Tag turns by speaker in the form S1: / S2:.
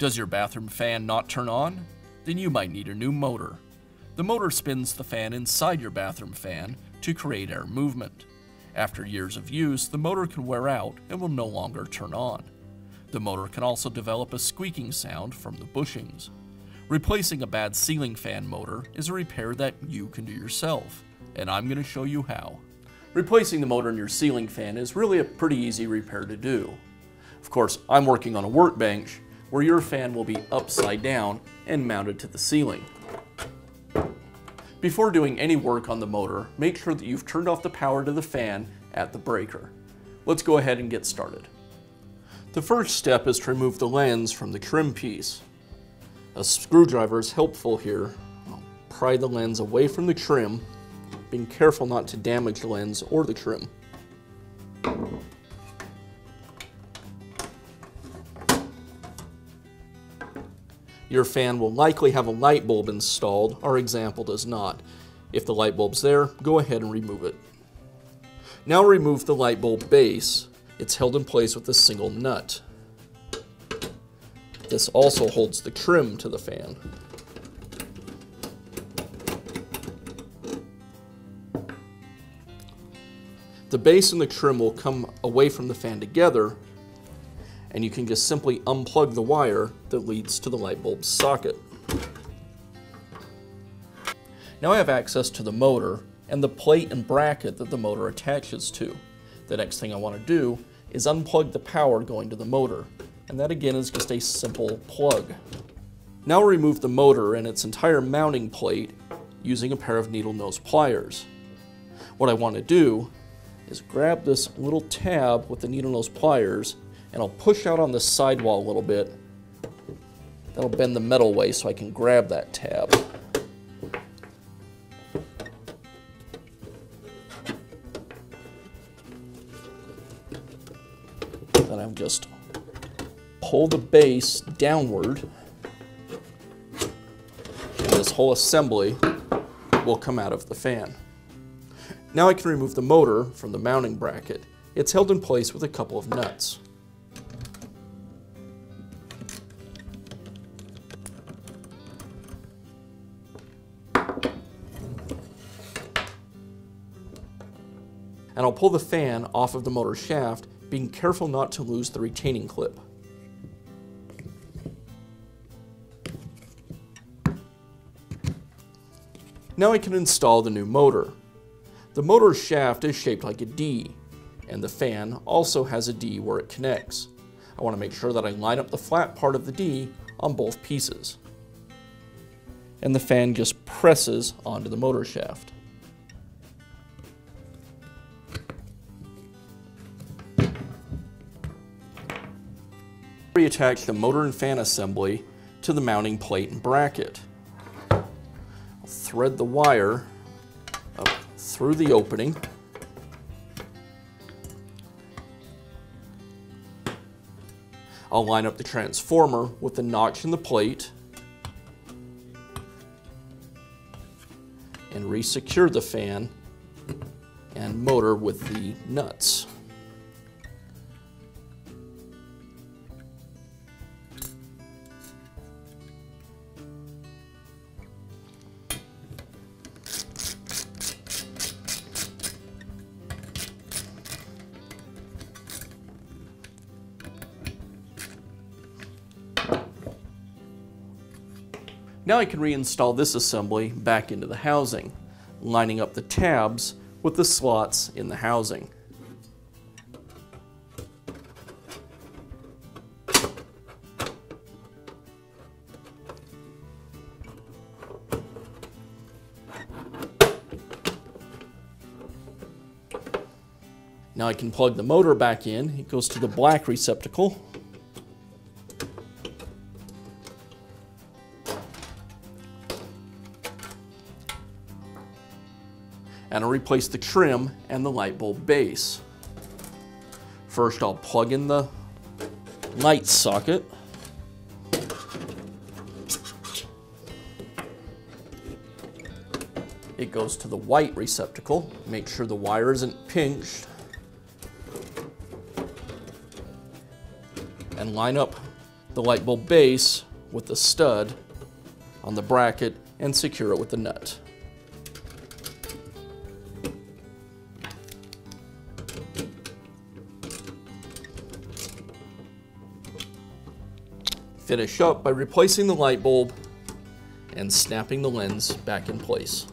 S1: Does your bathroom fan not turn on? Then you might need a new motor. The motor spins the fan inside your bathroom fan to create air movement. After years of use, the motor can wear out and will no longer turn on. The motor can also develop a squeaking sound from the bushings. Replacing a bad ceiling fan motor is a repair that you can do yourself, and I'm going to show you how. Replacing the motor in your ceiling fan is really a pretty easy repair to do. Of course, I'm working on a workbench where your fan will be upside down and mounted to the ceiling. Before doing any work on the motor, make sure that you've turned off the power to the fan at the breaker. Let's go ahead and get started. The first step is to remove the lens from the trim piece. A screwdriver is helpful here. I'll pry the lens away from the trim, being careful not to damage the lens or the trim. Your fan will likely have a light bulb installed. Our example does not. If the light bulb's there, go ahead and remove it. Now remove the light bulb base. It's held in place with a single nut. This also holds the trim to the fan. The base and the trim will come away from the fan together, and you can just simply unplug the wire that leads to the light bulb socket. Now I have access to the motor and the plate and bracket that the motor attaches to. The next thing I want to do is unplug the power going to the motor, and that again is just a simple plug. Now remove the motor and its entire mounting plate using a pair of needle nose pliers. What I want to do is grab this little tab with the needle nose pliers, and I'll push out on the sidewall a little bit. That'll bend the metal away so I can grab that tab. Then I'll just pull the base downward, and this whole assembly will come out of the fan. Now I can remove the motor from the mounting bracket. It's held in place with a couple of nuts. And I'll pull the fan off of the motor shaft, being careful not to lose the retaining clip. Now I can install the new motor. The motor shaft is shaped like a D, and the fan also has a D where it connects. I want to make sure that I line up the flat part of the D on both pieces. And the fan just presses onto the motor shaft. Reattach the motor and fan assembly to the mounting plate and bracket. I'll thread the wire up through the opening. I'll line up the transformer with the notch in the plate and re-secure the fan and motor with the nuts. Now I can reinstall this assembly back into the housing, lining up the tabs with the slots in the housing. Now I can plug the motor back in. It goes to the black receptacle. And I'll replace the trim and the light bulb base. First, I'll plug in the light socket. It goes to the white receptacle. Make sure the wire isn't pinched. And line up the light bulb base with the stud on the bracket and secure it with the nut. Finish up by replacing the light bulb and snapping the lens back in place.